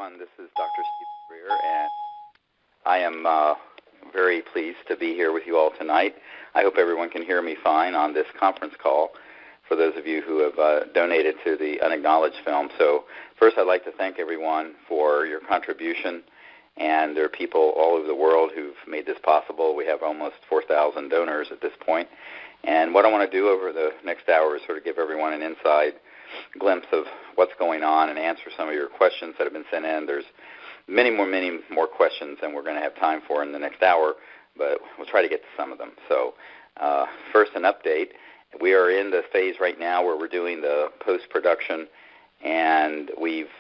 everyone. This is Dr. Steve Greer, and I am very pleased to be here with you all tonight. I hope everyone can hear me fine on this conference call for those of you who have donated to the Unacknowledged film. So first, I'd like to thank everyone for your contribution, and there are people all over the world who've made this possible. We have almost 4,000 donors at this point. And what I want to do over the next hour is sort of give everyone an inside glimpse of what's going on and answer some of your questions that have been sent in. There's many more questions than we're going to have time for in the next hour, but we'll try to get to some of them. So first, an update. We are in the phase right now where we're doing the post-production, and we've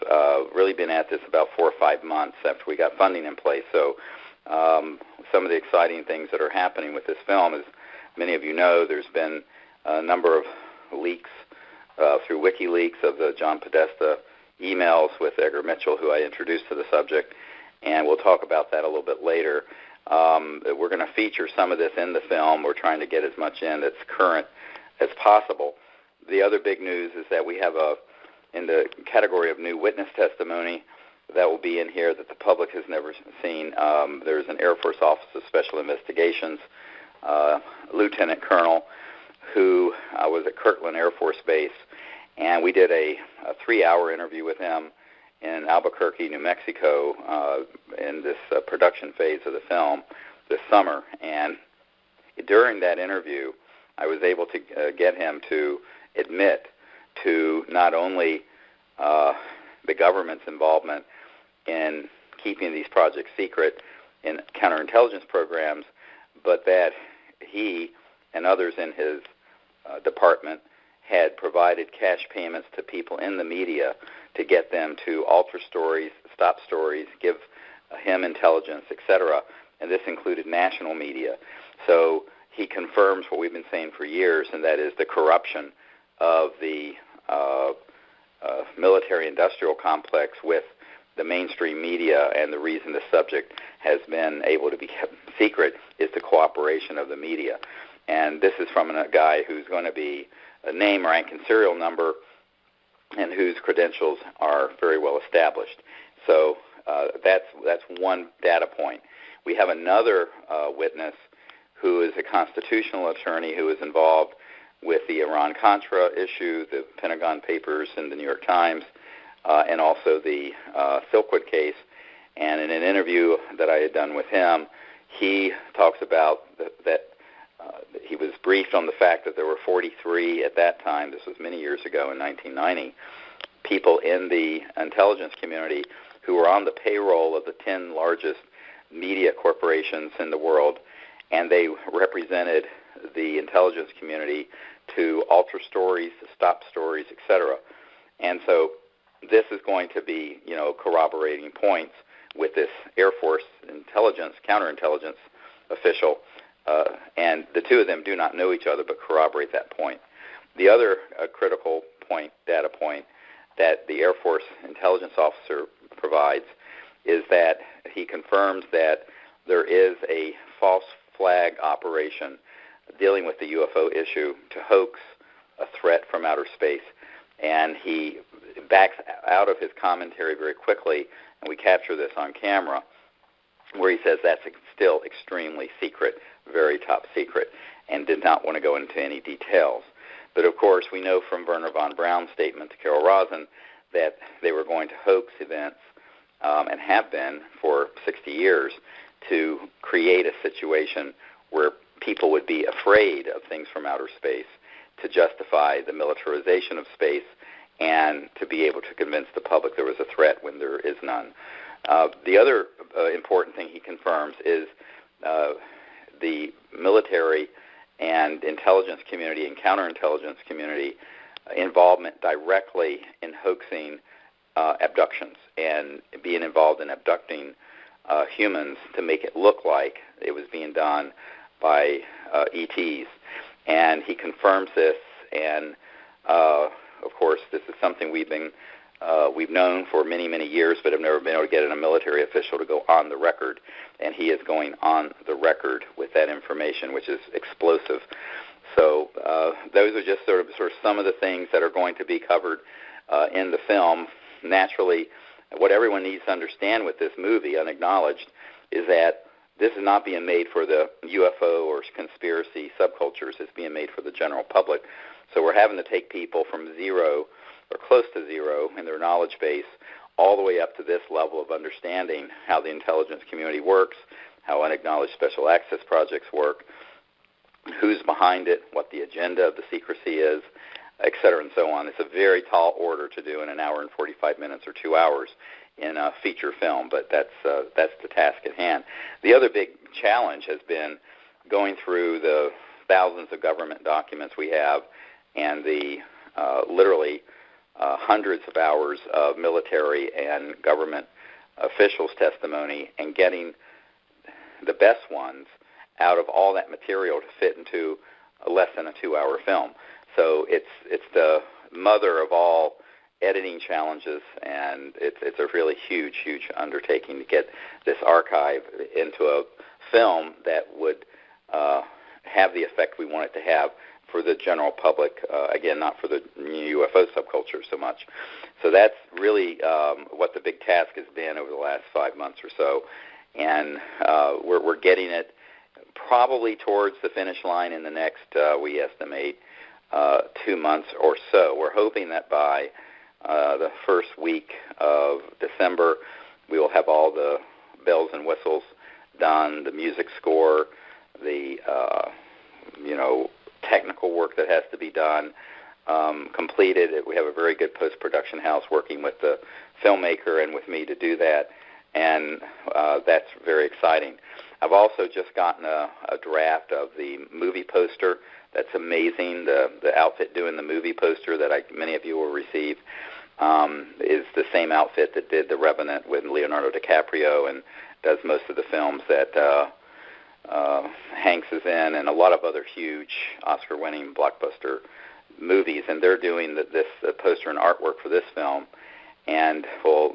really been at this about 4 or 5 months after we got funding in place. So some of the exciting things that are happening with this film is, many of you know, there's been a number of leaks through WikiLeaks of the John Podesta emails with Edgar Mitchell, who I introduced to the subject, and we'll talk about that a little bit later. We're going to feature some of this in the film. We're trying to get as much in that's current as possible. The other big news is that we have in the category of new witness testimony that will be in here that the public has never seen. There's an Air Force Office of Special Investigations, Lieutenant Colonel, who was at Kirtland Air Force Base, and we did a 3-hour interview with him in Albuquerque, New Mexico, in this production phase of the film this summer. And during that interview, I was able to get him to admit to not only the government's involvement in keeping these projects secret in counterintelligence programs, but that he and others in his department had provided cash payments to people in the media to get them to alter stories, stop stories, give him intelligence, etc. And this included national media. So he confirms what we've been saying for years, and that is the corruption of the military-industrial complex with the mainstream media, and the reason the subject has been able to be kept secret is the cooperation of the media. And this is from a guy who's going to be a name, rank, and serial number, and whose credentials are very well established. So that's one data point. We have another witness who is a constitutional attorney who is involved with the Iran-Contra issue, the Pentagon Papers, and the New York Times, and also the Silkwood case. And in an interview that I had done with him, he talks about that he was briefed on the fact that there were 43 at that time, this was many years ago in 1990, people in the intelligence community who were on the payroll of the 10 largest media corporations in the world, and they represented the intelligence community to alter stories, stop stories, etc. And so this is going to be, corroborating points with this Air Force intelligence, counterintelligence official, and the two of them do not know each other but corroborate that point. The other critical point, data point, that the Air Force intelligence officer provides is that he confirms that there is a false flag operation dealing with the UFO issue to hoax a threat from outer space. And he backs out of his commentary very quickly, and we capture this on camera, where he says that's still extremely secret, very top secret, and did not want to go into any details. But of course, we know from Werner von Braun's statement to Carol Rosin that they were going to hoax events, and have been for 60 years, to create a situation where people would be afraid of things from outer space to justify the militarization of space and to be able to convince the public there was a threat when there is none. The other important thing he confirms is the military and intelligence community and counterintelligence community involvement directly in hoaxing abductions and being involved in abducting humans to make it look like it was being done by ETs. And he confirms this, and of course this is something we've known for many years, but have never been able to get a military official to go on the record, and he is going on the record with that information, which is explosive. So those are just sort of some of the things that are going to be covered in the film. Naturally, what everyone needs to understand with this movie, Unacknowledged, is that this is not being made for the UFO or conspiracy subcultures. It's being made for the general public. So we're having to take people from zero or close to zero in their knowledge base all the way up to this level of understanding how the intelligence community works, how unacknowledged special access projects work, who's behind it, what the agenda of the secrecy is, et cetera, and so on. It's a very tall order to do in an hour and 45 minutes or 2 hours in a feature film, but that's the task at hand. The other big challenge has been going through the thousands of government documents we have and the literally hundreds of hours of military and government officials' testimony and getting the best ones out of all that material to fit into less than a 2-hour film. So it's the mother of all editing challenges, and it's a really huge undertaking to get this archive into a film that would have the effect we want it to have for the general public, again, not for the UFO subculture so much. So that's really what the big task has been over the last 5 months or so, and we're getting it probably towards the finish line in the next, we estimate, 2 months or so. We're hoping that by the first week of December, we will have all the bells and whistles done, the music score, the technical work that has to be done completed. We have a very good post-production house working with the filmmaker and with me to do that, and that's very exciting. I've also just gotten a draft of the movie poster. That's amazing. The outfit doing the movie poster that many of you will receive is the same outfit that did The Revenant with Leonardo DiCaprio and does most of the films that Hanks is in, and a lot of other huge Oscar-winning blockbuster movies. And they're doing this poster and artwork for this film. And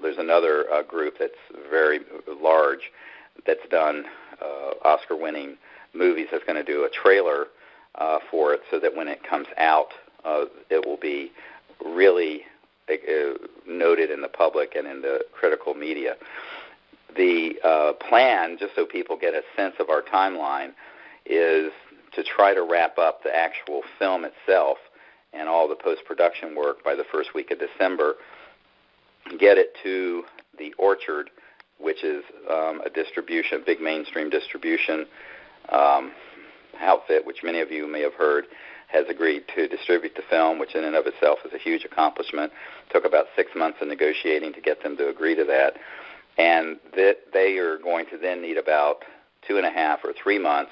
there's another group that's very large that's done Oscar-winning movies that's going to do a trailer for it, so that when it comes out, it will be really noted in the public and in the critical media. The plan, just so people get a sense of our timeline, is to try to wrap up the actual film itself and all the post-production work by the first week of December, get it to the Orchard, which is a distribution, big mainstream distribution outfit, which many of you may have heard, has agreed to distribute the film, which in and of itself is a huge accomplishment. It took about 6 months of negotiating to get them to agree to that. And that they are going to then need about 2.5 or 3 months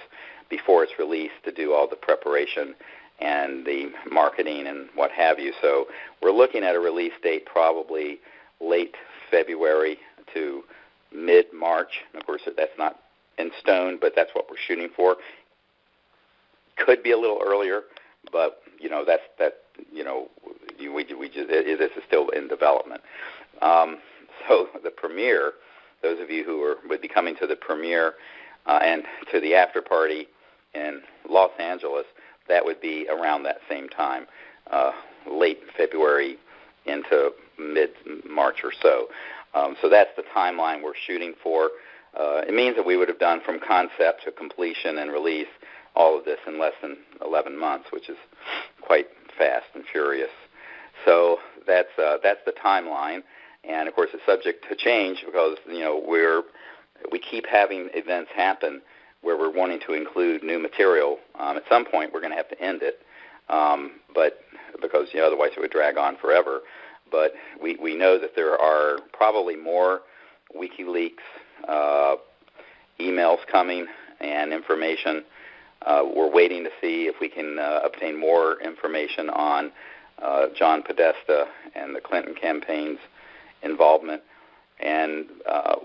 before it's released to do all the preparation and the marketing and what have you. So we're looking at a release date probably late February to mid-March. Of course, that's not in stone, but that's what we're shooting for. Could be a little earlier, but this is still in development. So the premiere, those of you who would be coming to the premiere and to the after party in Los Angeles, that would be around that same time, late February into mid-March or so. So that's the timeline we're shooting for. It means that we would have done from concept to completion and release all of this in less than 11 months, which is quite fast and furious. So that's the timeline, and of course it's subject to change because we keep having events happen where we're wanting to include new material. At some point we're going to have to end it, but because otherwise it would drag on forever. But we know that there are probably more WikiLeaks emails coming and information. We're waiting to see if we can obtain more information on John Podesta and the Clinton campaign's involvement. And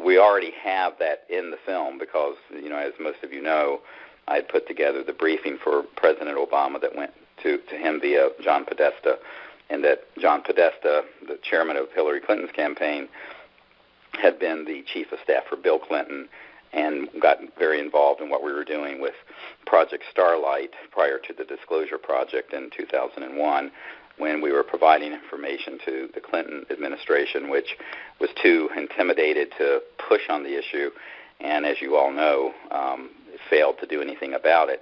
we already have that in the film because, as most of you know, I had put together the briefing for President Obama that went to him via John Podesta, and that John Podesta, the chairman of Hillary Clinton's campaign, had been the chief of staff for Bill Clinton and got very involved in what we were doing with Project Starlight prior to the Disclosure Project in 2001. when we were providing information to the Clinton administration, which was too intimidated to push on the issue, and as you all know, failed to do anything about it.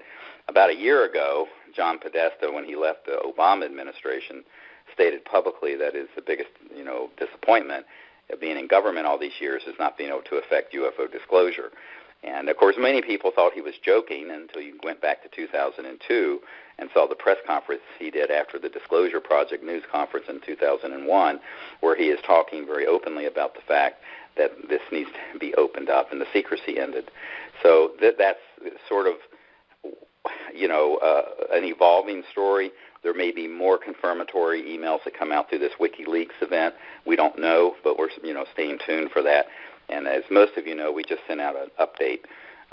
About a year ago, John Podesta, when he left the Obama administration, stated publicly that his the biggest, disappointment of being in government all these years is not being able to affect UFO disclosure. And, of course, many people thought he was joking until you went back to 2002 and saw the press conference he did after the Disclosure Project news conference in 2001, where he is talking very openly about the fact that this needs to be opened up and the secrecy ended. So that's sort of, an evolving story. There may be more confirmatory emails that come out through this WikiLeaks event. We don't know, but we're, staying tuned for that. And as most of you know, we just sent out an update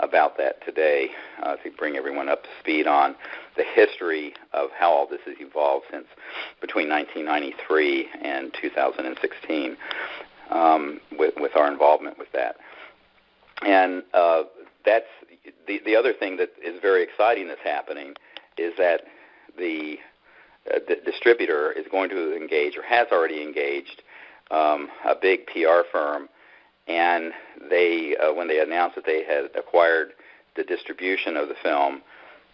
about that today to bring everyone up to speed on the history of how all this has evolved since between 1993 and 2016 with our involvement with that. And that's the other thing that is very exciting that's happening is that the distributor is going to engage or has already engaged a big PR firm. And they, when they announced that they had acquired the distribution of the film,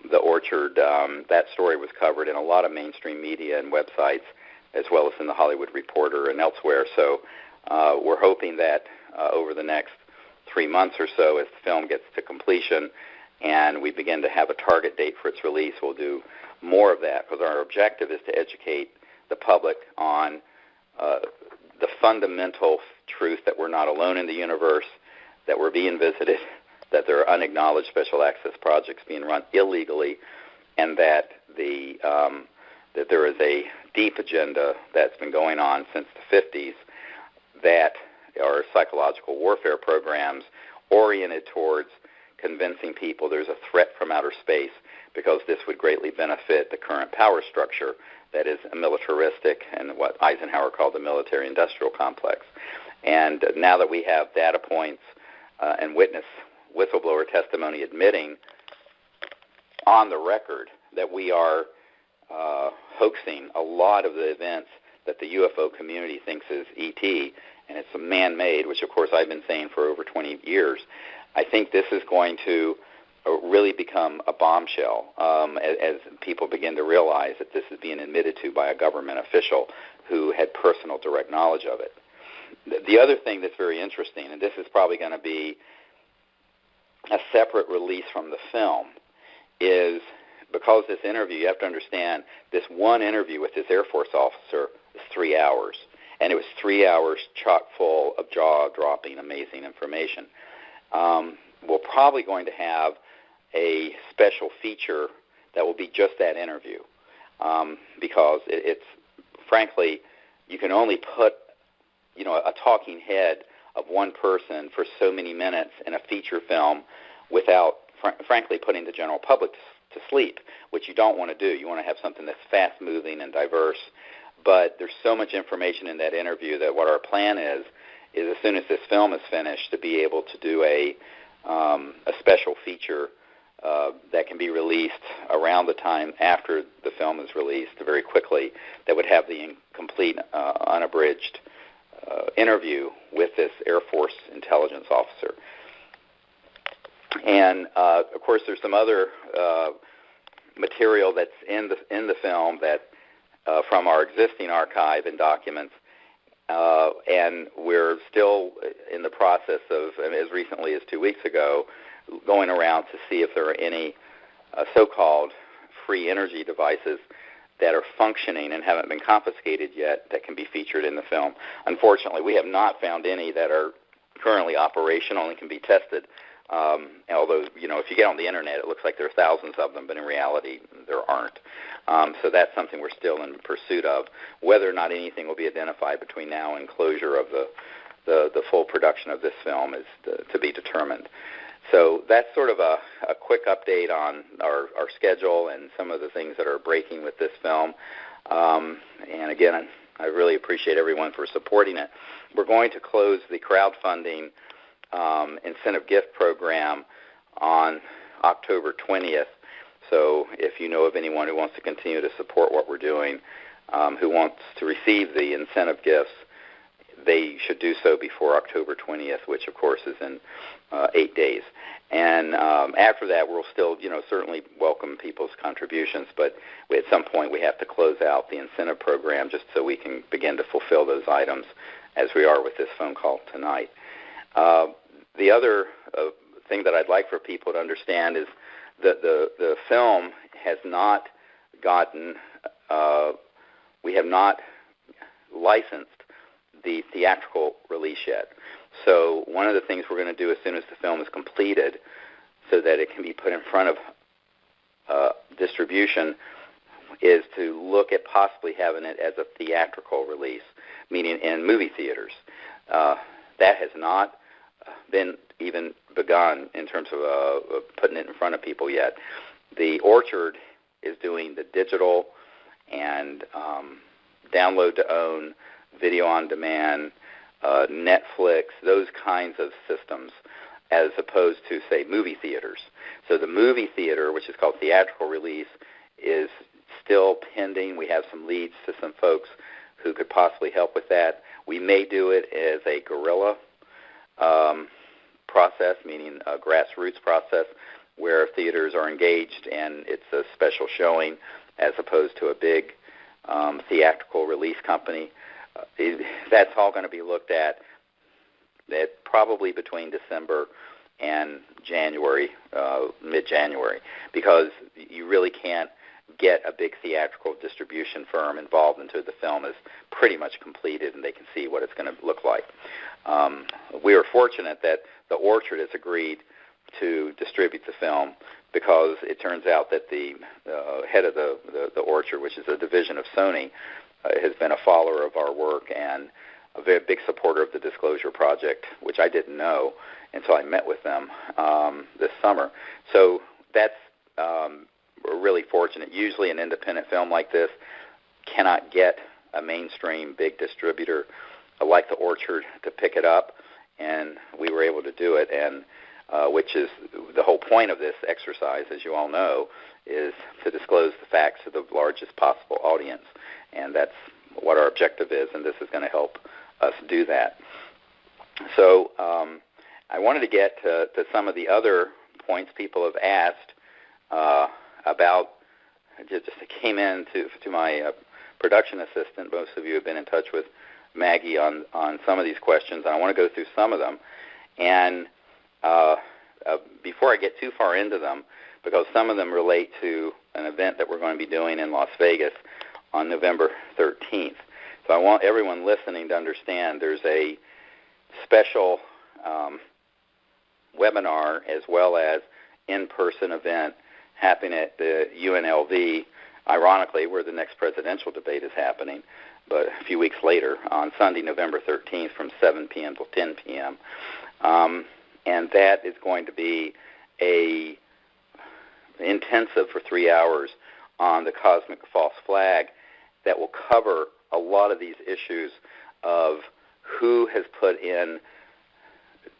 The Orchard, that story was covered in a lot of mainstream media and websites, as well as in the Hollywood Reporter and elsewhere. So we're hoping that over the next 3 months or so, as the film gets to completion and we begin to have a target date for its release, we'll do more of that, because our objective is to educate the public on the fundamental truth that we're not alone in the universe, that we're being visited, that there are unacknowledged special access projects being run illegally, and that that there is a deep agenda that's been going on since the 50s that are psychological warfare programs oriented towards convincing people there's a threat from outer space, because this would greatly benefit the current power structure that is militaristic and what Eisenhower called the military-industrial complex. And now that we have data points and whistleblower testimony admitting on the record that we are hoaxing a lot of the events that the UFO community thinks is ET, and it's man-made, which, of course, I've been saying for over 20 years, I think this is going to really become a bombshell as people begin to realize that this is being admitted to by a government official who had personal direct knowledge of it. The other thing that's very interesting, and this is probably going to be a separate release from the film, is because this interview, you have to understand, this one interview with this Air Force officer is 3 hours. And it was 3 hours chock full of jaw-dropping, amazing information. We're probably going to have a special feature that will be just that interview, because it's frankly, you can only put a talking head of one person for so many minutes in a feature film without, frankly, putting the general public to sleep, which you don't want to do. You want to have something that's fast-moving and diverse. But there's so much information in that interview that what our plan is as soon as this film is finished, to be able to do a special feature that can be released around the time after the film is released, very quickly, that would have the complete, unabridged interview with this Air Force intelligence officer. And, of course, there's some other material that's in the film that from our existing archive and documents, and we're still in the process of, as recently as 2 weeks ago, going around to see if there are any so-called free energy devices that are functioning and haven't been confiscated yet that can be featured in the film. Unfortunately, we have not found any that are currently operational and can be tested. Although, if you get on the internet, it looks like there are thousands of them, but in reality, there aren't. So that's something we're still in pursuit of. Whether or not anything will be identified between now and closure of the full production of this film is to be determined. So that's sort of a quick update on our schedule and some of the things that are breaking with this film. And again, I really appreciate everyone for supporting it. We're going to close the crowdfunding incentive gift program on October 20th. So if you know of anyone who wants to continue to support what we're doing, who wants to receive the incentive gifts, they should do so before October 20th, which, of course, is in 8 days. And after that, we'll still, certainly welcome people's contributions, but at some point we have to close out the incentive program just so we can begin to fulfill those items as we are with this phone call tonight. The other thing that I'd like for people to understand is that the film has not gotten, we have not licensed the theatrical release yet. So one of the things we're going to do as soon as the film is completed so that it can be put in front of distribution is to look at possibly having it as a theatrical release, meaning in movie theaters. That has not been even begun in terms of putting it in front of people yet. The Orchard is doing the digital and download to own, video on demand, Netflix, those kinds of systems, as opposed to, say, movie theaters. So the movie theater, which is called theatrical release, is still pending. We have some leads to some folks who could possibly help with that. We may do it as a guerrilla process, meaning a grassroots process, where theaters are engaged and it's a special showing as opposed to a big theatrical release company. That's all going to be looked at probably between December and January, mid-January, because you really can't get a big theatrical distribution firm involved until the film is pretty much completed and they can see what it's going to look like. We are fortunate that the Orchard has agreed to distribute the film because it turns out that the head of the Orchard, which is a division of Sony, has been a follower of our work and a very big supporter of the Disclosure Project, which I didn't know until I met with them this summer. So that's we're really fortunate. Usually an independent film like this cannot get a mainstream big distributor like the Orchard to pick it up, and we were able to do it, and which is the whole point of this exercise, as you all know, is to disclose the facts to the largest possible audience. And that's what our objective is, and this is going to help us do that. So I wanted to get to some of the other points people have asked about. Just came in to my production assistant. Most of you have been in touch with Maggie on some of these questions, and I want to go through some of them. And before I get too far into them, because some of them relate to an event that we're going to be doing in Las Vegas on November 13th. So I want everyone listening to understand there's a special webinar as well as in-person event happening at the UNLV, ironically, where the next presidential debate is happening, but a few weeks later on Sunday, November 13th from 7 p.m. till 10 p.m. And that is going to be a intensive for 3 hours on the cosmic false flag that will cover a lot of these issues of who has put in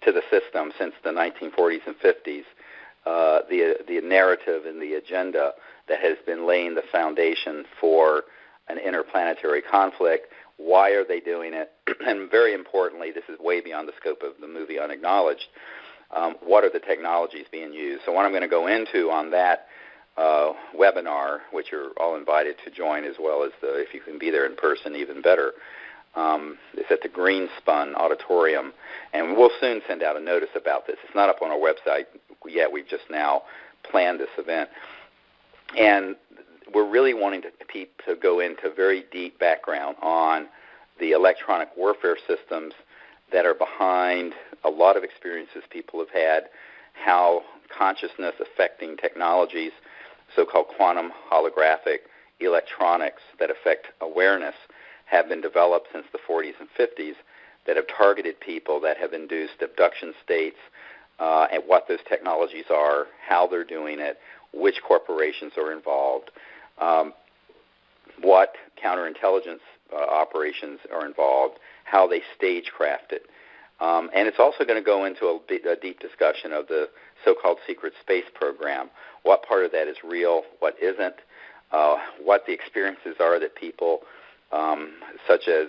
to the system since the 1940s and 50s the narrative and the agenda that has been laying the foundation for an interplanetary conflict. Why are they doing it? And very importantly, this is way beyond the scope of the movie Unacknowledged. What are the technologies being used? So what I'm going to go into on that webinar, which you're all invited to join, as well as if you can be there in person, even better, is at the Greenspun Auditorium. And we'll soon send out a notice about this. It's not up on our website yet. We've just now planned this event. And we're really wanting to go into very deep background on the electronic warfare systems that are behind a lot of experiences people have had, how consciousness affecting technologies, so-called quantum holographic electronics that affect awareness, have been developed since the 40s and 50s that have targeted people, that have induced abduction states, and what those technologies are, how they're doing it, which corporations are involved, what counterintelligence operations are involved, how they stagecraft it. And it's also going to go into a deep discussion of the so-called secret space program, what part of that is real, what isn't, what the experiences are that people such as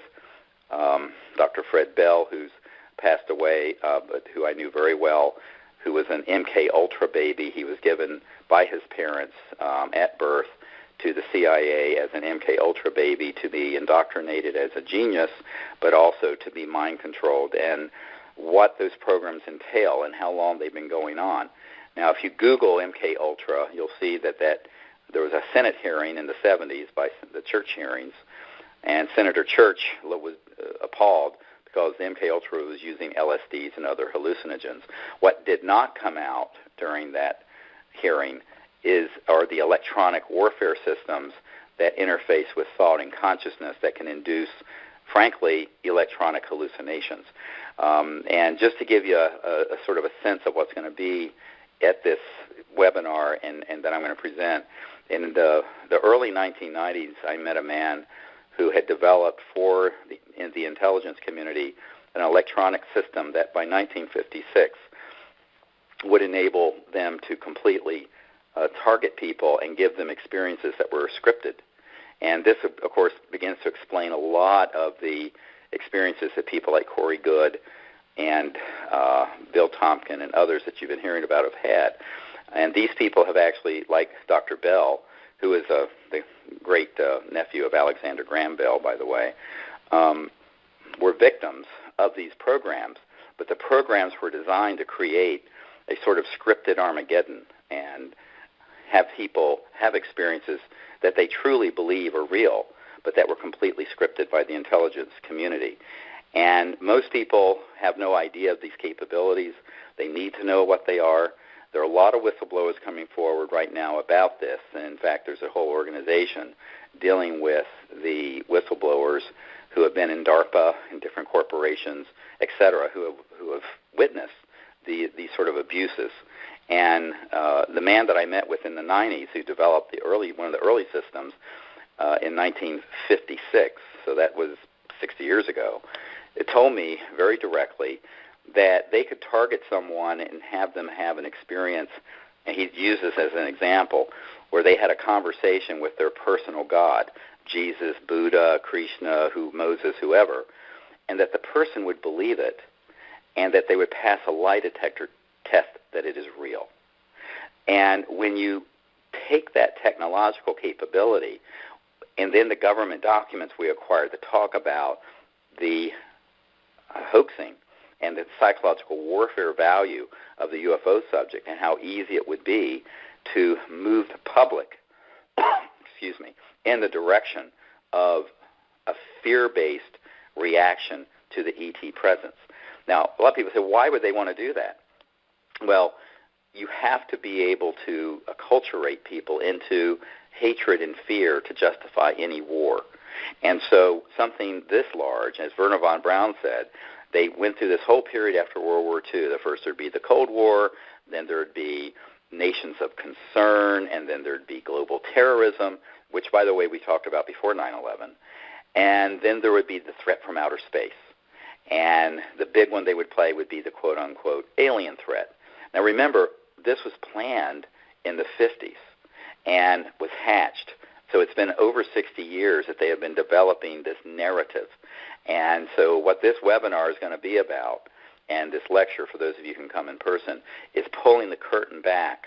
Dr. Fred Bell, who's passed away, but who I knew very well, who was an MK Ultra baby. He was given by his parents at birth to the CIA as an MK Ultra baby to be indoctrinated as a genius, but also to be mind controlled, and what those programs entail and how long they've been going on. Now, if you Google MK Ultra, you'll see that there was a Senate hearing in the 70s by the Church hearings, and Senator Church was appalled because the MK Ultra was using LSDs and other hallucinogens. What did not come out during that hearing are the electronic warfare systems that interface with thought and consciousness that can induce, frankly, electronic hallucinations. And just to give you a sort of a sense of what's going to be at this webinar and that I'm going to present, in the early 1990s, I met a man who had developed in the intelligence community an electronic system that by 1956 would enable them to completely target people and give them experiences that were scripted. And this, of course, begins to explain a lot of the experiences that people like Goode and Bill Tompkin and others that you've been hearing about have had. And these people have actually, like Dr. Bell, who is the great nephew of Alexander Graham Bell, by the way, were victims of these programs. But the programs were designed to create a sort of scripted Armageddon and have people have experiences that they truly believe are real, but that were completely scripted by the intelligence community. And most people have no idea of these capabilities. They need to know what they are. There are a lot of whistleblowers coming forward right now about this, and in fact there's a whole organization dealing with the whistleblowers who have been in DARPA, in different corporations, et cetera, who have witnessed these sort of abuses. And the man that I met with in the 90s who developed one of the early systems in 1956, so that was 60 years ago, it told me very directly that they could target someone and have them have an experience, and he used this as an example, where they had a conversation with their personal God, Jesus, Buddha, Krishna, Moses, whoever, and that the person would believe it, and that they would pass a lie detector test that it is real. And when you take that technological capability, and then the government documents we acquired that talk about the hoaxing and the psychological warfare value of the UFO subject and how easy it would be to move the public in the direction of a fear-based reaction to the ET presence. Now, a lot of people say, why would they want to do that? Well, you have to be able to acculturate people into hatred and fear to justify any war. And so something this large, as Wernher von Braun said, they went through this whole period after World War II. The first there'd be the Cold War, then there'd be nations of concern, and then there'd be global terrorism, which, by the way, we talked about before 9/11. And then there would be the threat from outer space. And the big one they would play would be the quote-unquote alien threat. Now, remember, this was planned in the 50s and was hatched. So it's been over 60 years that they have been developing this narrative. And so what this webinar is going to be about, and this lecture, for those of you who can come in person, is pulling the curtain back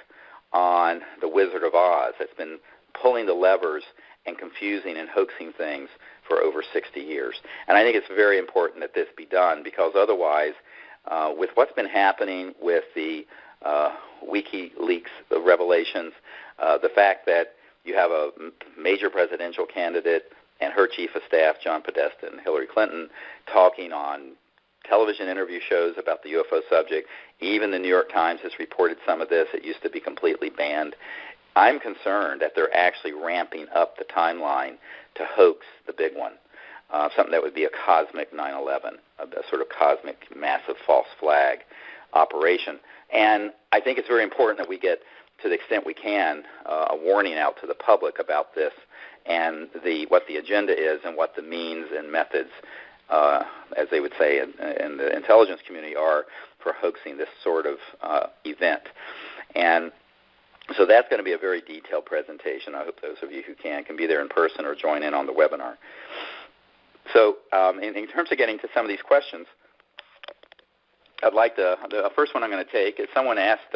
on the Wizard of Oz that's been pulling the levers and confusing and hoaxing things for over 60 years. And I think it's very important that this be done, because otherwise, with what's been happening with the WikiLeaks revelations, the fact that you have a major presidential candidate and her chief of staff, John Podesta and Hillary Clinton, talking on television interview shows about the UFO subject. Even the New York Times has reported some of this. It used to be completely banned. I'm concerned that they're actually ramping up the timeline to hoax the big one, something that would be a cosmic 9/11, a sort of cosmic massive false flag operation. And I think it's very important that we get, to the extent we can, a warning out to the public about this and what the agenda is and what the means and methods, as they would say in the intelligence community, are for hoaxing this sort of event. And so that's going to be a very detailed presentation. I hope those of you who can be there in person or join in on the webinar. So in terms of getting to some of these questions, I'd like to, the first one I'm going to take is someone asked,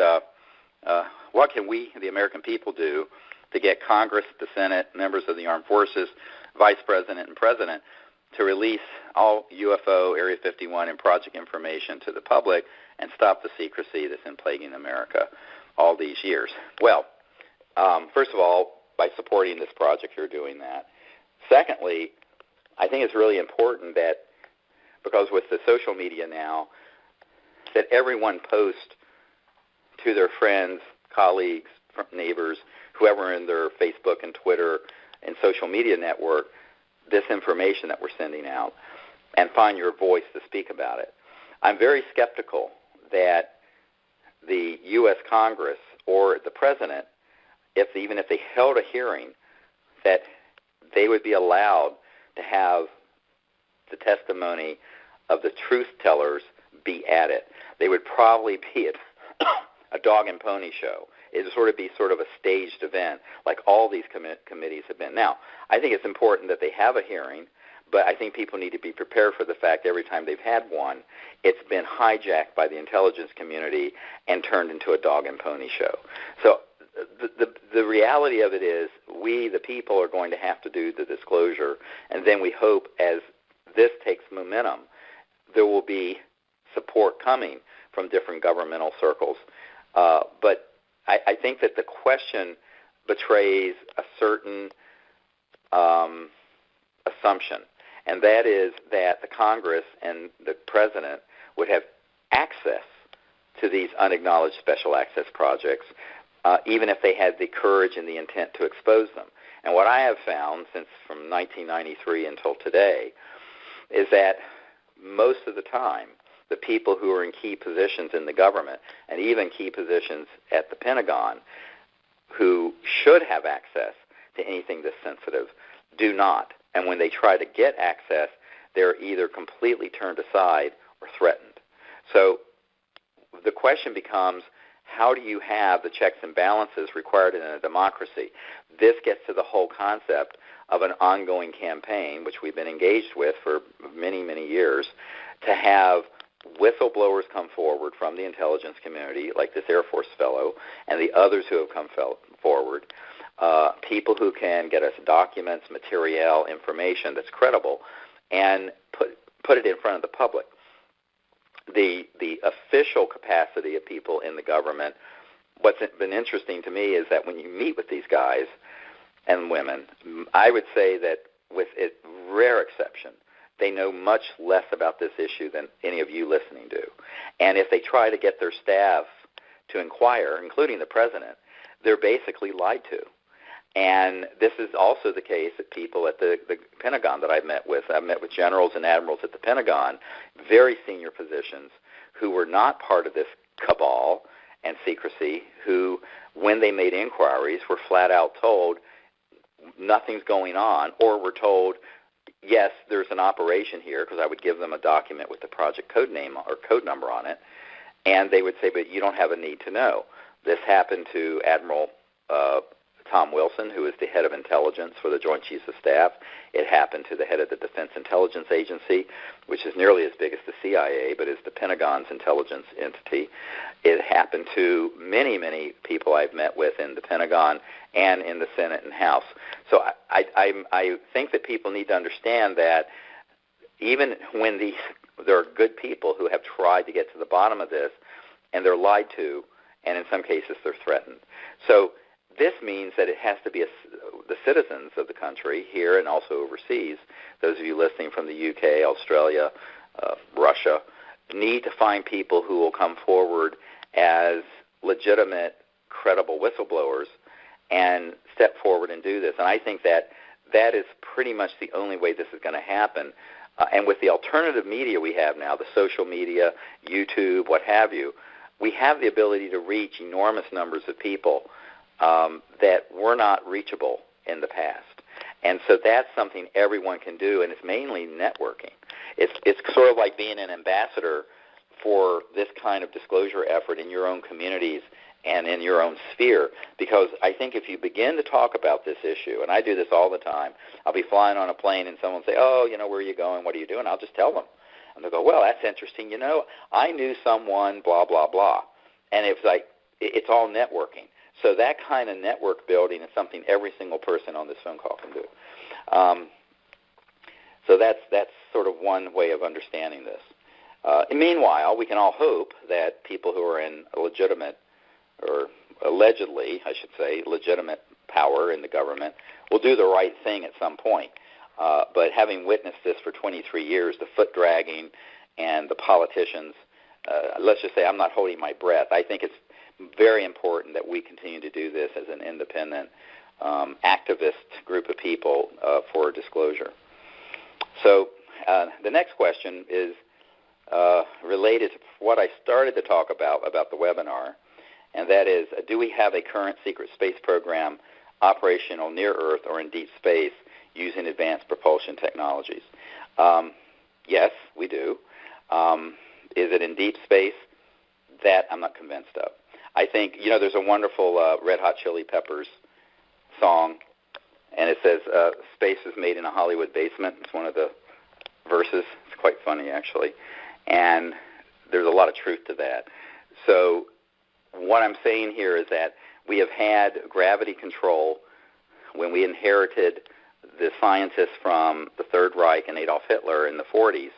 what can we, the American people, do to get Congress, the Senate, members of the armed forces, Vice President, and President to release all UFO, Area 51, and project information to the public and stop the secrecy that's been plaguing America all these years? Well, first of all, by supporting this project, you're doing that. Secondly, I think it's really important that, because with the social media now, that everyone post to their friends, colleagues, neighbors, whoever in their Facebook and Twitter and social media network, this information that we're sending out, and find your voice to speak about it. I'm very skeptical that the U.S. Congress or the President, even if they held a hearing, that they would be allowed to have the testimony of the truth tellers be added. They would probably be at a dog and pony show. It would sort of be sort of a staged event, like all these committees have been. Now, I think it's important that they have a hearing, but I think people need to be prepared for the fact every time they've had one, it's been hijacked by the intelligence community and turned into a dog and pony show. So the reality of it is we, the people, are going to have to do the disclosure, and then we hope as this takes momentum, there will be support coming from different governmental circles. But I think that the question betrays a certain assumption, and that is that the Congress and the President would have access to these unacknowledged special access projects, even if they had the courage and the intent to expose them. And what I have found since from 1993 until today is that most of the time, the people who are in key positions in the government and even key positions at the Pentagon who should have access to anything this sensitive do not. And when they try to get access, they're either completely turned aside or threatened. So the question becomes, how do you have the checks and balances required in a democracy? This gets to the whole concept of an ongoing campaign, which we've been engaged with for many, many years, to have whistleblowers come forward from the intelligence community, like this Air Force fellow, and the others who have come forward, people who can get us documents, material, information that's credible, and put it in front of the public. The official capacity of people in the government, what's been interesting to me is that when you meet with these guys and women, I would say that with a rare exception, they know much less about this issue than any of you listening do. And if they try to get their staff to inquire, including the President, they're basically lied to. And this is also the case at people at the Pentagon that I've met with. I've met with generals and admirals at the Pentagon, very senior positions, who were not part of this cabal and secrecy, who, when they made inquiries, were flat out told nothing's going on, or were told, yes, there's an operation here, because I would give them a document with the project code name or code number on it, and they would say, but you don't have a need to know. This happened to Admiral Tom Wilson, who is the head of intelligence for the Joint Chiefs of Staff. It happened to the head of the Defense Intelligence Agency, which is nearly as big as the CIA, but is the Pentagon's intelligence entity. It happened to many, many people I've met with in the Pentagon and in the Senate and House. So I think that people need to understand that even when there are good people who have tried to get to the bottom of this, and they're lied to, and in some cases they're threatened. So this means that it has to be the citizens of the country here and also overseas, those of you listening from the UK, Australia, Russia, need to find people who will come forward as legitimate, credible whistleblowers and step forward and do this. And I think that that is pretty much the only way this is going to happen. And with the alternative media we have now, the social media, YouTube, what have you, we have the ability to reach enormous numbers of people that were not reachable in the past. And so that's something everyone can do, and it's mainly networking. It's sort of like being an ambassador for this kind of disclosure effort in your own communities and in your own sphere. Because I think if you begin to talk about this issue, and I do this all the time, I'll be flying on a plane and someone will say, oh, where are you going? What are you doing? I'll just tell them. And they'll go, well, that's interesting. I knew someone, blah, blah, blah. And it's like, it's all networking. So that kind of network building is something every single person on this phone call can do. So that's sort of one way of understanding this. And meanwhile, we can all hope that people who are in legitimate, or allegedly, I should say, legitimate power in the government will do the right thing at some point. But having witnessed this for 23 years, the foot dragging and the politicians, let's just say I'm not holding my breath. I think it's very important that we continue to do this as an independent activist group of people for disclosure. So the next question is related to what I started to talk about the webinar, and that is, do we have a current secret space program operational near Earth or in deep space using advanced propulsion technologies? Yes, we do. Is it in deep space? That I'm not convinced of. I think, there's a wonderful Red Hot Chili Peppers song, and it says, space is made in a Hollywood basement. It's one of the verses. It's quite funny, actually. And there's a lot of truth to that. So what I'm saying here is that we have had gravity control when we inherited the scientists from the Third Reich and Adolf Hitler in the 40s,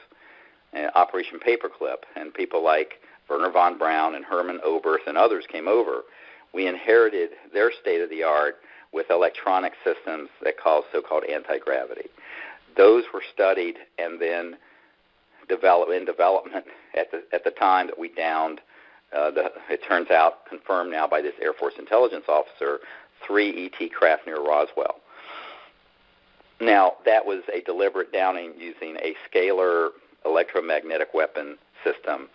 Operation Paperclip, and people like Werner von Braun and Hermann Oberth and others came over. We inherited their state-of-the-art with electronic systems that cause so-called anti-gravity. Those were studied and then development at the time that we downed, it turns out, confirmed now by this Air Force intelligence officer, 3 ET craft near Roswell. Now, that was a deliberate downing using a scalar electromagnetic weapon system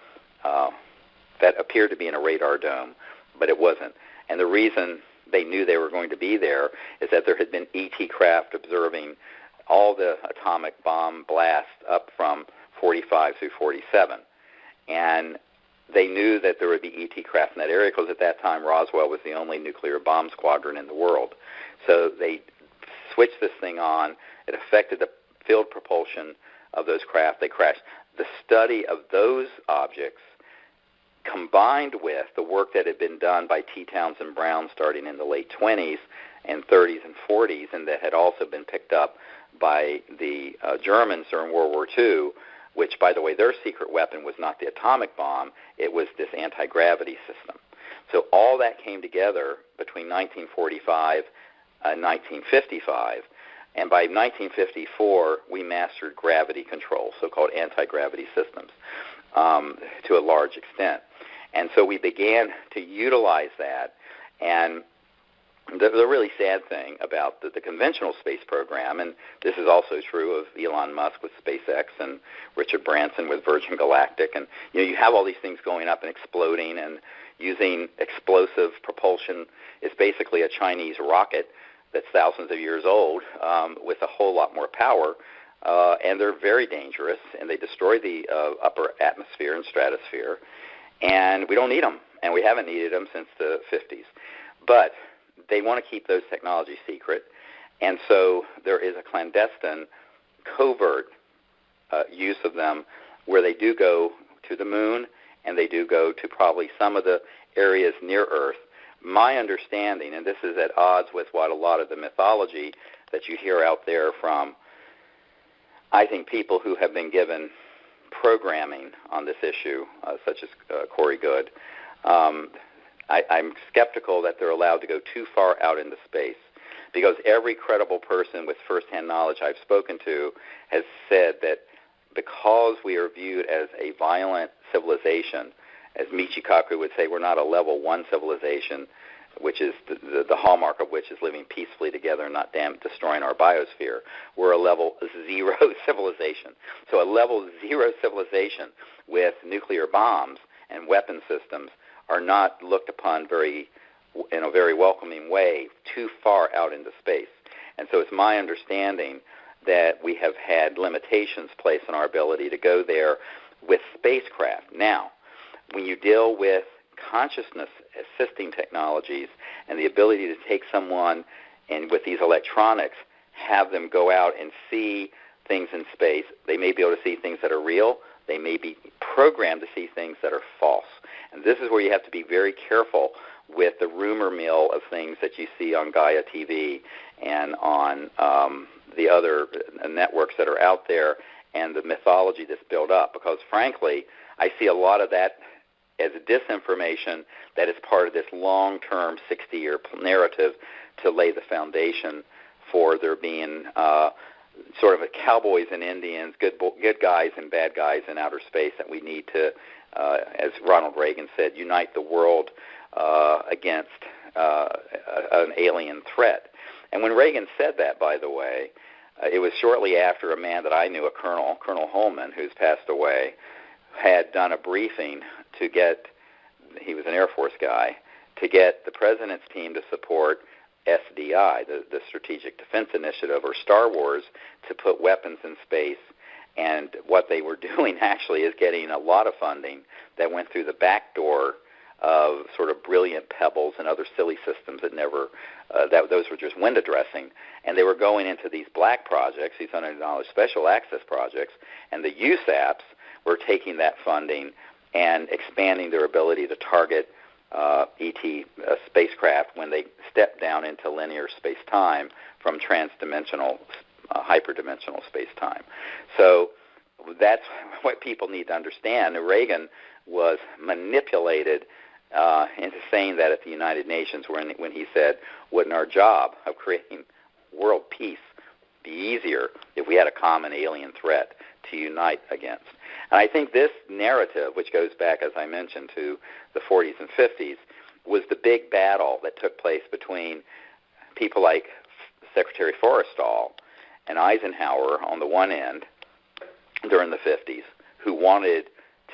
that appeared to be in a radar dome, but it wasn't. And the reason they knew they were going to be there is that there had been ET craft observing all the atomic bomb blasts up from 45 through 47. And they knew that there would be ET craft in that area because at that time Roswell was the only nuclear bomb squadron in the world. So they switched this thing on. It affected the field propulsion of those craft. They crashed. The study of those objects combined with the work that had been done by T. Townsend Brown starting in the late 20s and 30s and 40s, and that had also been picked up by the Germans during World War II, which, by the way, their secret weapon was not the atomic bomb, it was this anti-gravity system. So all that came together between 1945 and 1955, and by 1954, we mastered gravity control, so-called anti-gravity systems, to a large extent. And so we began to utilize that, and the really sad thing about the conventional space program, and this is also true of Elon Musk with SpaceX and Richard Branson with Virgin Galactic, and you have all these things going up and exploding and using explosive propulsion. It's basically a Chinese rocket that's thousands of years old with a whole lot more power, and they're very dangerous, and they destroy the upper atmosphere and stratosphere, and we don't need them, and we haven't needed them since the 50s. But they want to keep those technologies secret, and so there is a clandestine, covert use of them where they do go to the moon and they do go to probably some of the areas near Earth. My understanding, and this is at odds with what a lot of the mythology that you hear out there from, I think, people who have been given programming on this issue, such as Corey Goode, I'm skeptical that they're allowed to go too far out into space, because every credible person with firsthand knowledge I've spoken to has said that because we are viewed as a violent civilization, as Michio Kaku would say, we're not a level 1 civilization, which is the hallmark of which is living peacefully together and not destroying our biosphere. We're a level 0 civilization. So a level 0 civilization with nuclear bombs and weapon systems are not looked upon in a very welcoming way too far out into space. And so it's my understanding that we have had limitations placed on our ability to go there with spacecraft. Now, when you deal with consciousness assisting technologies and the ability to take someone and with these electronics have them go out and see things in space. They may be able to see things that are real. They may be programmed to see things that are false. And this is where you have to be very careful with the rumor mill of things that you see on Gaia TV and on the other networks that are out there and the mythology that's built up. Because, frankly, I see a lot of that as a disinformation that is part of this long-term 60-year narrative to lay the foundation for there being sort of a cowboys and Indians, good guys and bad guys in outer space that we need to, as Ronald Reagan said, unite the world against an alien threat. And when Reagan said that, by the way, it was shortly after a man that I knew, Colonel Holman, who's passed away, had done a briefing to get, he was an Air Force guy, to get the president's team to support SDI, the Strategic Defense Initiative, or Star Wars, to put weapons in space. And what they were doing actually is getting a lot of funding that went through the back door of sort of brilliant pebbles and other silly systems that never, those were just window dressing. And they were going into these black projects, these $100 special access projects, and the USAPs were taking that funding and expanding their ability to target ET spacecraft when they step down into linear space-time from transdimensional, hyperdimensional space-time. So that's what people need to understand. Reagan was manipulated into saying that at the United Nations when he said, wouldn't our job of creating world peace be easier if we had a common alien threat to unite against? And I think this narrative, which goes back, as I mentioned, to the 40s and 50s, was the big battle that took place between people like Secretary Forrestal and Eisenhower on the one end during the 50s, who wanted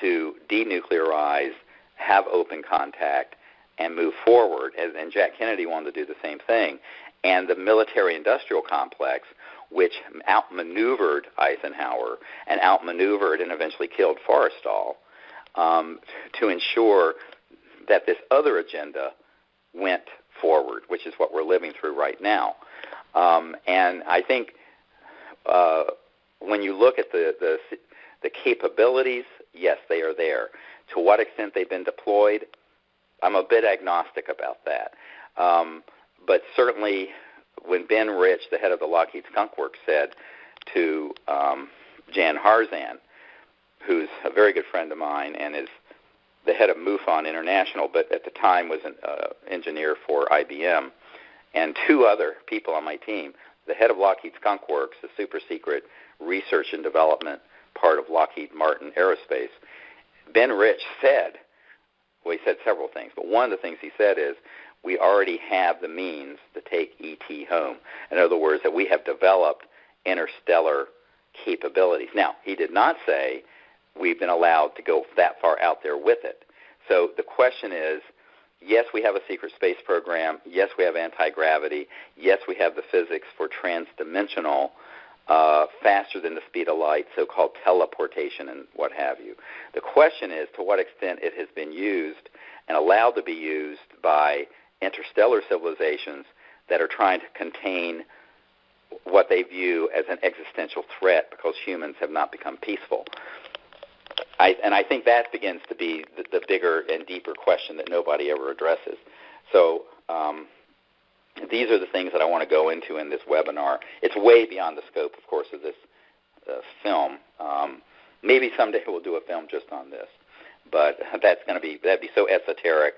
to denuclearize, have open contact, and move forward, and Jack Kennedy wanted to do the same thing, and the military-industrial complex, which outmaneuvered Eisenhower and outmaneuvered and eventually killed Forrestal to ensure that this other agenda went forward, which is what we're living through right now. And I think when you look at the capabilities, yes, they are there. To what extent they've been deployed, I'm a bit agnostic about that. But certainly when Ben Rich, the head of the Lockheed Skunk Works, said to Jan Harzan, who's a very good friend of mine and is the head of MUFON International, but at the time was an engineer for IBM, and two other people on my team, the head of Lockheed Skunk Works, the super secret research and development part of Lockheed Martin Aerospace, Ben Rich said, well, he said several things, but one of the things he said is, we already have the means to take ET home. In other words, that we have developed interstellar capabilities. Now, he did not say we've been allowed to go that far out there with it. So the question is, yes, we have a secret space program. Yes, we have anti-gravity. Yes, we have the physics for transdimensional, faster than the speed of light, so-called teleportation and what have you. The question is to what extent it has been used and allowed to be used by interstellar civilizations that are trying to contain what they view as an existential threat because humans have not become peaceful. And I think that begins to be the bigger and deeper question that nobody ever addresses. So these are the things that I want to go into in this webinar. It's way beyond the scope, of course, of this film. Maybe someday we'll do a film just on this, but that'd be so esoteric.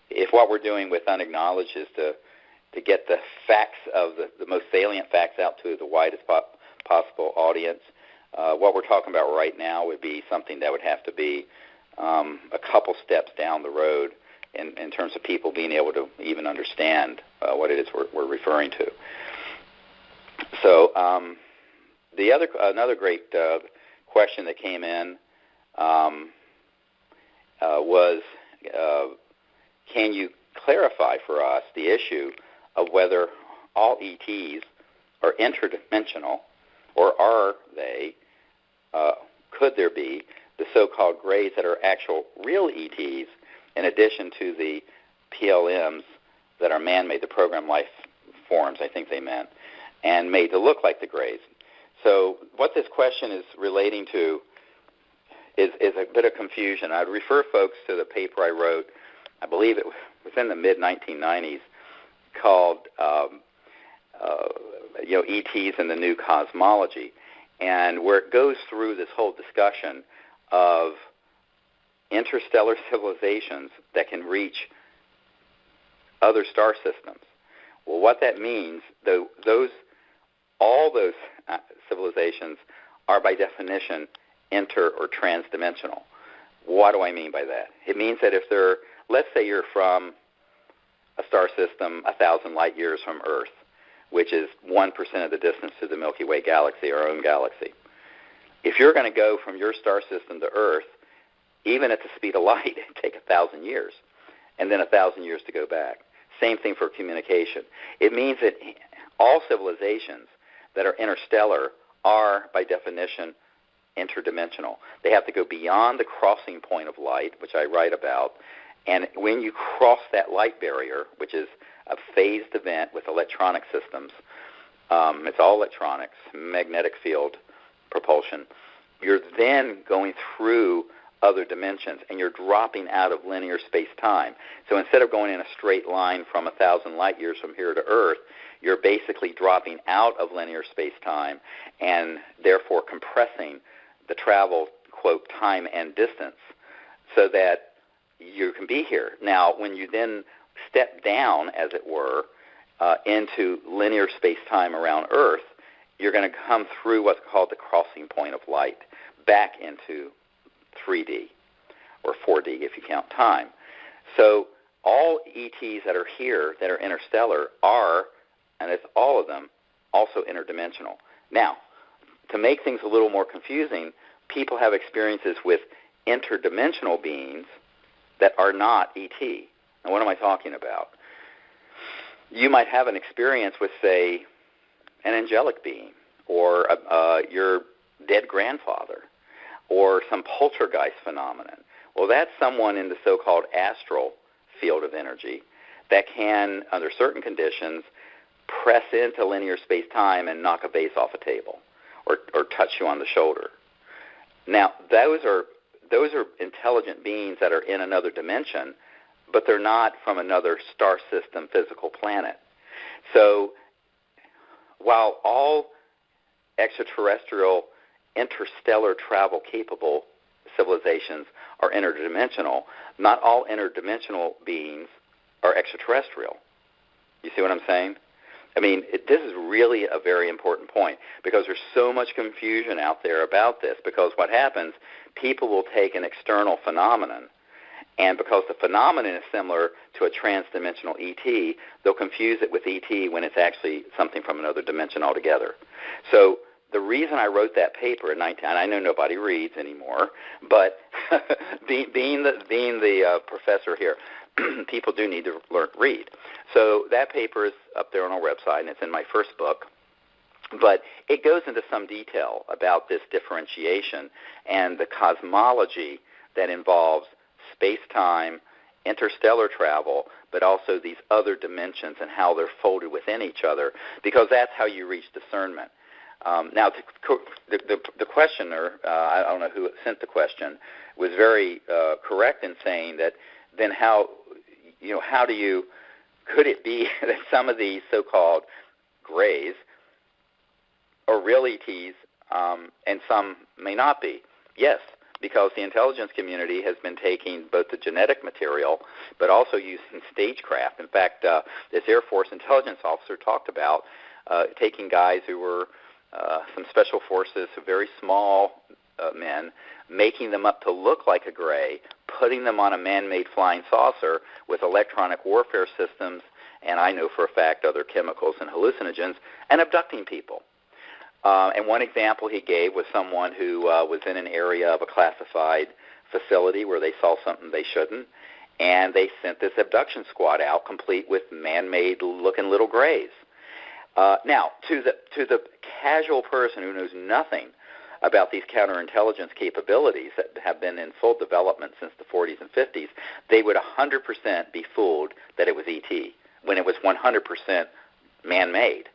If what we're doing with Unacknowledged is to get the facts of the most salient facts out to the widest possible audience, what we're talking about right now would be something that would have to be a couple steps down the road in terms of people being able to even understand what it is we're referring to. So another great question that came in was, can you clarify for us the issue of whether all ETs are interdimensional, or are they, could there be the so-called grays that are actual real ETs, in addition to the PLMs that are man-made, the program life forms, I think they meant, and made to look like the grays. So what this question is relating to is a bit of confusion. I'd refer folks to the paper I wrote, I believe it was in the mid-1990s, called ETs and the New Cosmology, and where it goes through this whole discussion of interstellar civilizations that can reach other star systems. Well, what that means, all those civilizations are by definition inter- or transdimensional. What do I mean by that? It means that if let's say you're from a star system 1,000 light years from Earth, which is 1% of the distance to the Milky Way galaxy, our own galaxy. If you're going to go from your star system to Earth, even at the speed of light, it take 1,000 years, and then 1,000 years to go back. Same thing for communication. It means that all civilizations that are interstellar are, by definition, interdimensional. They have to go beyond the crossing point of light, which I write about, and when you cross that light barrier, which is a phased event with electronic systems, it's all electronics, magnetic field propulsion, you're then going through other dimensions, and you're dropping out of linear space-time. So instead of going in a straight line from 1,000 light years from here to Earth, you're basically dropping out of linear space-time and therefore compressing the travel, quote, time and distance so that you can be here. Now, when you then step down, as it were, into linear space-time around Earth, you're going to come through what's called the crossing point of light back into 3D or 4D if you count time. So all ETs that are here that are interstellar are, and it's all of them, also interdimensional. Now, to make things a little more confusing, people have experiences with interdimensional beings that are not ET. And what am I talking about? You might have an experience with, say, an angelic being, or your dead grandfather, or some poltergeist phenomenon. Well, that's someone in the so-called astral field of energy that can, under certain conditions, press into linear space-time and knock a vase off a table, or touch you on the shoulder. Now, those are intelligent beings that are in another dimension, but they're not from another star system physical planet. So while all extraterrestrial interstellar travel capable civilizations are interdimensional, not all interdimensional beings are extraterrestrial. You see what I'm saying? I mean, this is really a very important point because there's so much confusion out there about this, because what happens, people will take an external phenomenon, and because the phenomenon is similar to a transdimensional ET, they'll confuse it with ET when it's actually something from another dimension altogether. So the reason I wrote that paper in 19, and I know nobody reads anymore, but being the professor here, people do need to read. So that paper is up there on our website, and it's in my first book. But it goes into some detail about this differentiation and the cosmology that involves space-time, interstellar travel, but also these other dimensions and how they're folded within each other, because that's how you reach discernment. Now, the questioner, I don't know who sent the question, was very correct in saying that then could it be that some of these so-called grays are real ETs and some may not be? Yes, because the intelligence community has been taking both the genetic material but also using stagecraft. In fact, this Air Force intelligence officer talked about taking guys who were some special forces, very small men, making them up to look like a gray, putting them on a man-made flying saucer with electronic warfare systems, and I know for a fact other chemicals and hallucinogens, and abducting people. And one example he gave was someone who was in an area of a classified facility where they saw something they shouldn't, and they sent this abduction squad out complete with man-made looking little grays. Now, to the casual person who knows nothing about these counterintelligence capabilities that have been in full development since the 40s and 50s, they would 100% be fooled that it was ET when it was 100% man-made.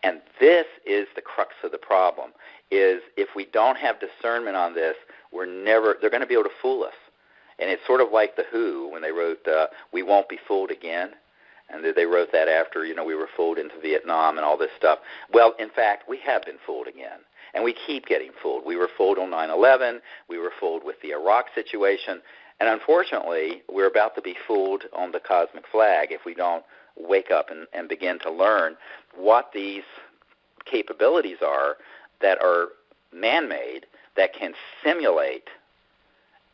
And this is the crux of the problem, is if we don't have discernment on this, they're going to be able to fool us. And it's sort of like The Who when they wrote, We Won't Be Fooled Again. And they wrote that after, we were fooled into Vietnam and all this stuff. Well, in fact, we have been fooled again. And we keep getting fooled. We were fooled on 9/11. We were fooled with the Iraq situation. And unfortunately, we're about to be fooled on the cosmic flag if we don't wake up and begin to learn what these capabilities are that are man-made that can simulate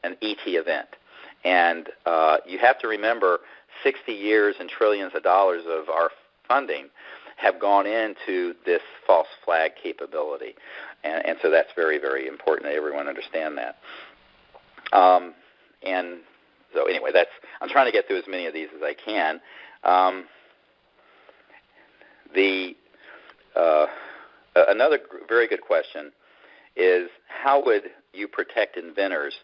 an ET event. And you have to remember 60 years and trillions of dollars of our funding have gone into this false flag capability. And so that's very, very important that everyone understand that. And so anyway, I'm trying to get through as many of these as I can. Another very good question is, how would you protect inventors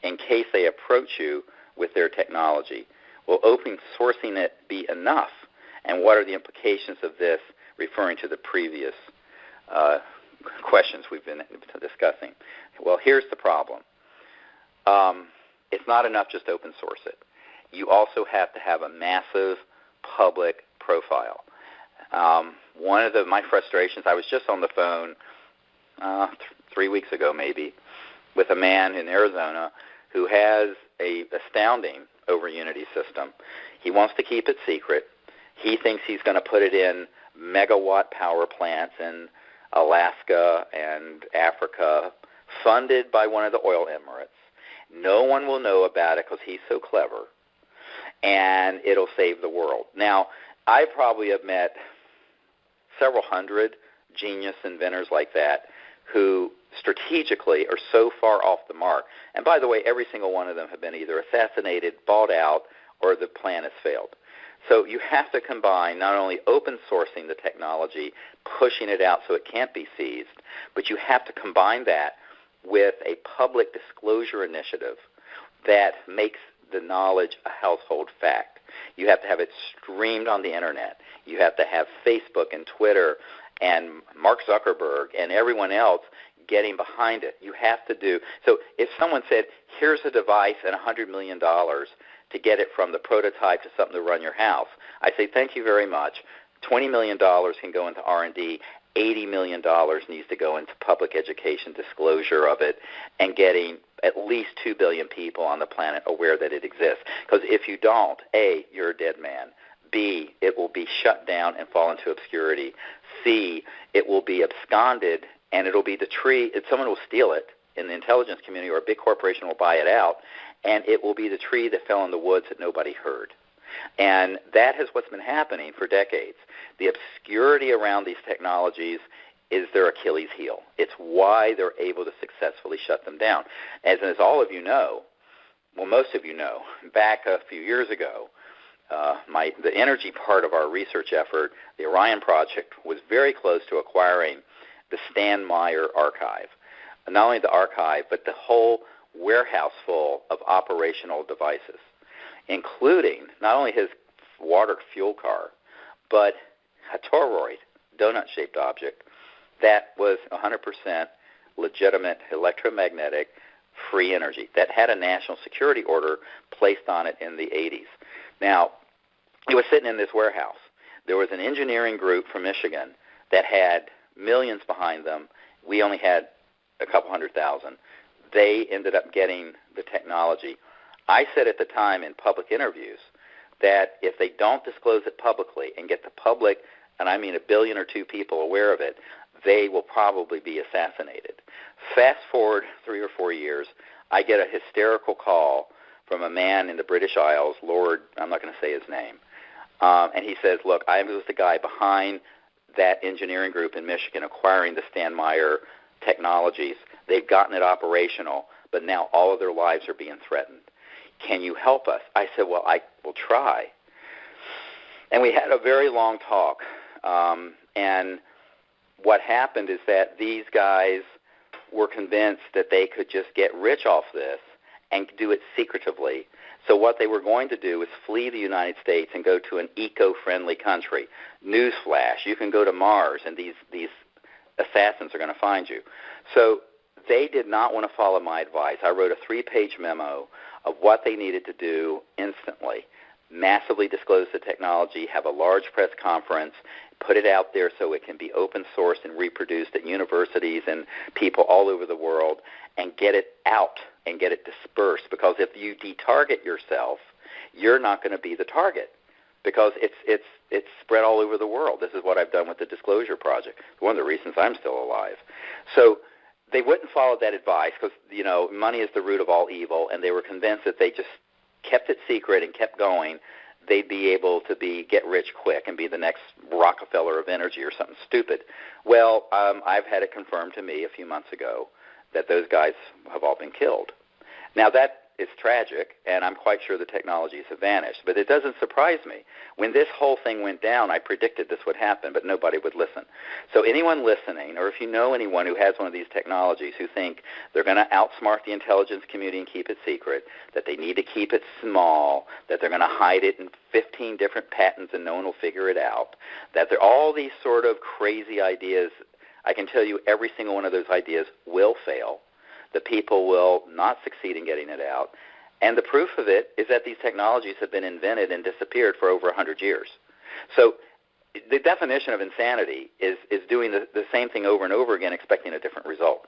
in case they approach you with their technology? Will open sourcing it be enough? And what are the implications of this, referring to the previous questions we've been discussing? Well, here's the problem. It's not enough just to open source it. You also have to have a massive public profile. One of my frustrations, I was just on the phone 3 weeks ago maybe with a man in Arizona who has a astounding over Unity system. He wants to keep it secret. He thinks he's going to put it in megawatt power plants in Alaska and Africa, funded by one of the oil emirates. No one will know about it because he's so clever, and it'll save the world. Now, I probably have met several hundred genius inventors like that who strategically are so far off the mark. And by the way, every single one of them have been either assassinated, bought out, or the plan has failed. So you have to combine not only open sourcing the technology, pushing it out so it can't be seized, but you have to combine that with a public disclosure initiative that makes the knowledge a household fact. You have to have it streamed on the internet. You have to have Facebook and Twitter and Mark Zuckerberg and everyone else getting behind it. You have to do. So if someone said, here's a device and $100 million to get it from the prototype to something to run your house, I say, thank you very much. $20 million can go into R&D. $80 million needs to go into public education, disclosure of it, and getting at least 2 billion people on the planet aware that it exists. Because if you don't, A, you're a dead man. B, it will be shut down and fall into obscurity. C, it will be absconded, and it'll be the tree. Someone will steal it in the intelligence community, or a big corporation will buy it out, and it will be the tree that fell in the woods that nobody heard. And that is what's been happening for decades. The obscurity around these technologies is their Achilles heel. It's why they're able to successfully shut them down. As all of you know, well, most of you know, back a few years ago, the energy part of our research effort, the Orion Project, was very close to acquiring the Stan Meyer archive. Not only the archive, but the whole warehouse full of operational devices, including not only his water fuel car, but a toroid, donut-shaped object, that was 100% legitimate electromagnetic free energy that had a national security order placed on it in the 80s. Now, it was sitting in this warehouse. There was an engineering group from Michigan that had millions behind them. We only had a couple 100,000. They ended up getting the technology. I said at the time in public interviews that if they don't disclose it publicly and get the public, and I mean 1 billion or 2 people aware of it, they will probably be assassinated. Fast forward 3 or 4 years, I get a hysterical call from a man in the British Isles, Lord, I'm not going to say his name, and he says, look, I was the guy behind that engineering group in Michigan acquiring the Stan Meyer technologies. They've gotten it operational, but now all of their lives are being threatened. Can you help us? I said, well, I will try. And we had a very long talk. And what happened is that these guys were convinced that they could just get rich off this and do it secretively. So what they were going to do is flee the United States and go to an eco-friendly country. Newsflash, you can go to Mars, and these assassins are going to find you. So they did not want to follow my advice. I wrote a 3-page memo of what they needed to do instantly. Massively disclose the technology, have a large press conference, put it out there so it can be open sourced and reproduced at universities and people all over the world, and get it out and get it dispersed. Because if you detarget yourself, you're not going to be the target, because it's spread all over the world. This is what I've done with the Disclosure Project. One of the reasons I'm still alive. So they wouldn't follow that advice because, you know, money is the root of all evil, and they were convinced that they just kept it secret and kept going, they'd be able to get rich quick and be the next Rockefeller of energy or something stupid. Well, I've had it confirmed to me a few months ago that those guys have all been killed. Now, that is tragic, and I'm quite sure the technologies have vanished, but it doesn't surprise me. When this whole thing went down, I predicted this would happen, but nobody would listen. So anyone listening, or if you know anyone who has one of these technologies who think they're going to outsmart the intelligence community and keep it secret, that they need to keep it small, that they're going to hide it in 15 different patents and no one will figure it out, that there are all these sort of crazy ideas, I can tell you every single one of those ideas will fail. The people will not succeed in getting it out. And the proof of it is that these technologies have been invented and disappeared for over 100 years. So the definition of insanity is doing the same thing over and over again, expecting a different result.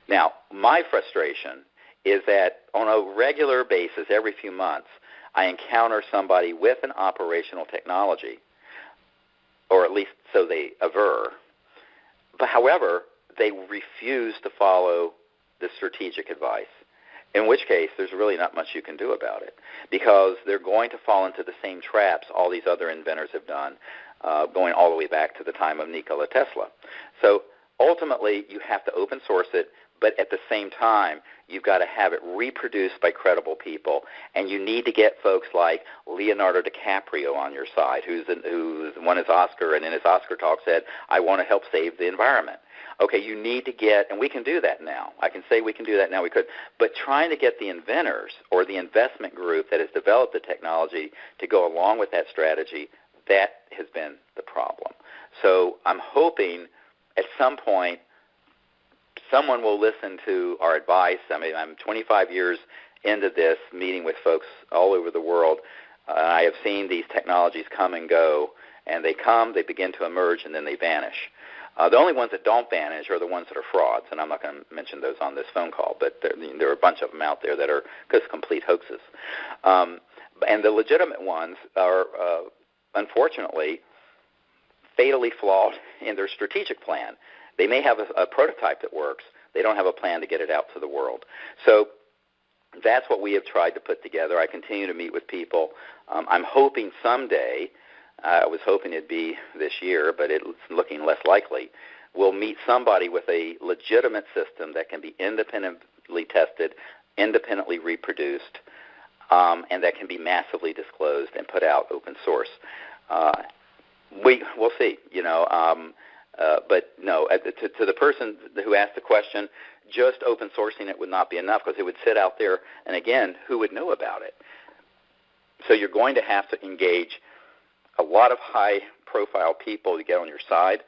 Now, my frustration is that on a regular basis, every few months, I encounter somebody with an operational technology, or at least so they aver. But however, they refuse to follow the strategic advice, in which case there's really not much you can do about it, because they're going to fall into the same traps all these other inventors have done, going all the way back to the time of Nikola Tesla. So ultimately, you have to open source it, but at the same time, you've got to have it reproduced by credible people, and you need to get folks like Leonardo DiCaprio on your side, who's won his Oscar, and in his Oscar talk said, I want to help save the environment. Okay, you need to get, and we can do that now. I can say we can do that now. We could. But trying to get the inventors or the investment group that has developed the technology to go along with that strategy, that has been the problem. So I'm hoping at some point someone will listen to our advice. I mean, I'm 25 years into this, meeting with folks all over the world. I have seen these technologies come and go, and they come, they begin to emerge, and then they vanish. The only ones that don't vanish are the ones that are frauds, and I'm not going to mention those on this phone call, but there are a bunch of them out there that are just complete hoaxes. And the legitimate ones are, unfortunately, fatally flawed in their strategic plan. They may have a prototype that works. They don't have a plan to get it out to the world. So that's what we have tried to put together. I continue to meet with people. I'm hoping someday, I was hoping it'd be this year, but it's looking less likely, we'll meet somebody with a legitimate system that can be independently tested, independently reproduced, and that can be massively disclosed and put out open source. We'll see, you know. But no, to the person who asked the question, just open sourcing it would not be enough, because it would sit out there, and again, who would know about it? So you're going to have to engage a lot of high-profile people to get on your side.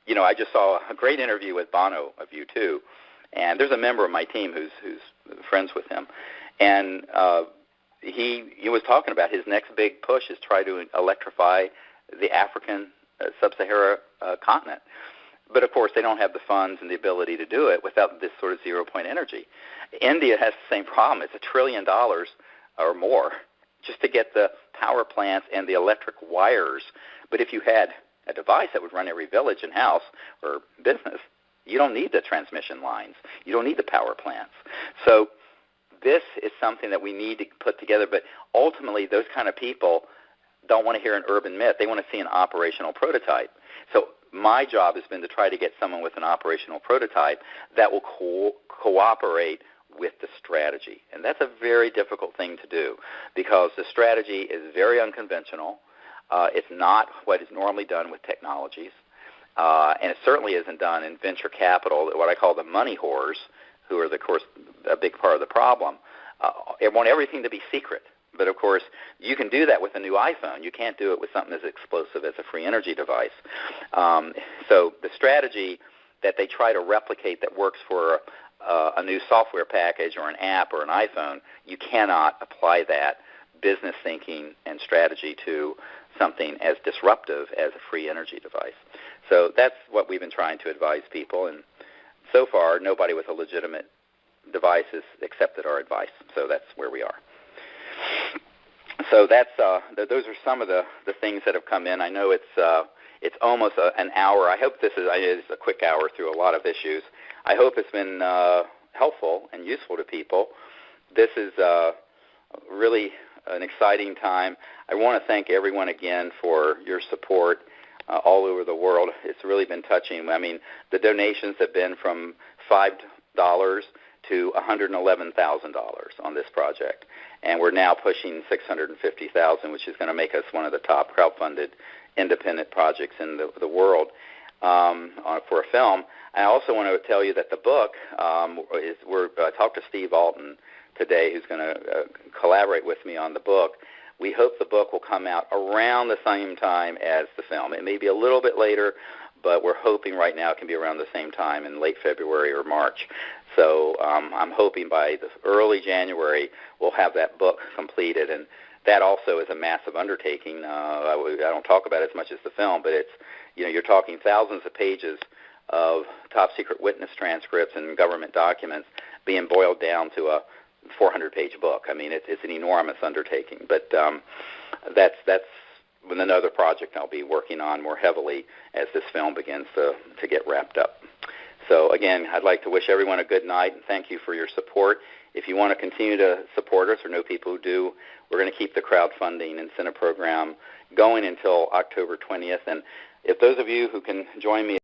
You know, I just saw a great interview with Bono of U2, and there's a member of my team who's friends with him, and he was talking about his next big push is try to electrify the African sub-Sahara continent. But, of course, they don't have the funds and the ability to do it without this sort of zero-point energy. India has the same problem. It's $1 trillion or more just to get the power plants and the electric wires. But if you had a device that would run every village and house or business, you don't need the transmission lines. You don't need the power plants. So this is something that we need to put together. But ultimately, those kind of people don't want to hear an urban myth. They want to see an operational prototype. So my job has been to try to get someone with an operational prototype that will cooperate with the strategy. And that's a very difficult thing to do, because the strategy is very unconventional. It's not what is normally done with technologies. and it certainly isn't done in venture capital, what I call the money whores, who are, of course, a big part of the problem. They want everything to be secret. But, of course, you can do that with a new iPhone. You can't do it with something as explosive as a free energy device. So the strategy that they try to replicate that works for a new software package or an app or an iPhone, you cannot apply that business thinking and strategy to something as disruptive as a free energy device. So that's what we've been trying to advise people, and so far nobody with a legitimate device has accepted our advice. So that's where we are. So that's those are some of the things that have come in. I know it's almost an hour. I hope this is a quick hour through a lot of issues. I hope it's been helpful and useful to people. This is really an exciting time. I want to thank everyone again for your support all over the world. It's really been touching. I mean, the donations have been from $5 to $111,000 on this project, and we're now pushing $650,000, which is going to make us one of the top crowdfunded independent projects in the world for a film. I also want to tell you that the book I talked to Steve Alton today, who's going to collaborate with me on the book. We hope the book will come out around the same time as the film. It may be a little bit later, but we're hoping right now it can be around the same time in late February or March. So I'm hoping by the early January we'll have that book completed, and that also is a massive undertaking. I don't talk about it as much as the film, but it's, you're talking thousands of pages of top secret witness transcripts and government documents being boiled down to a 400-page book. I mean, it's an enormous undertaking, but that's another project I'll be working on more heavily as this film begins to get wrapped up. So again, I'd like to wish everyone a good night and thank you for your support. If you want to continue to support us or know people who do, we're going to keep the crowdfunding incentive program going until October 20th. And if those of you who can join me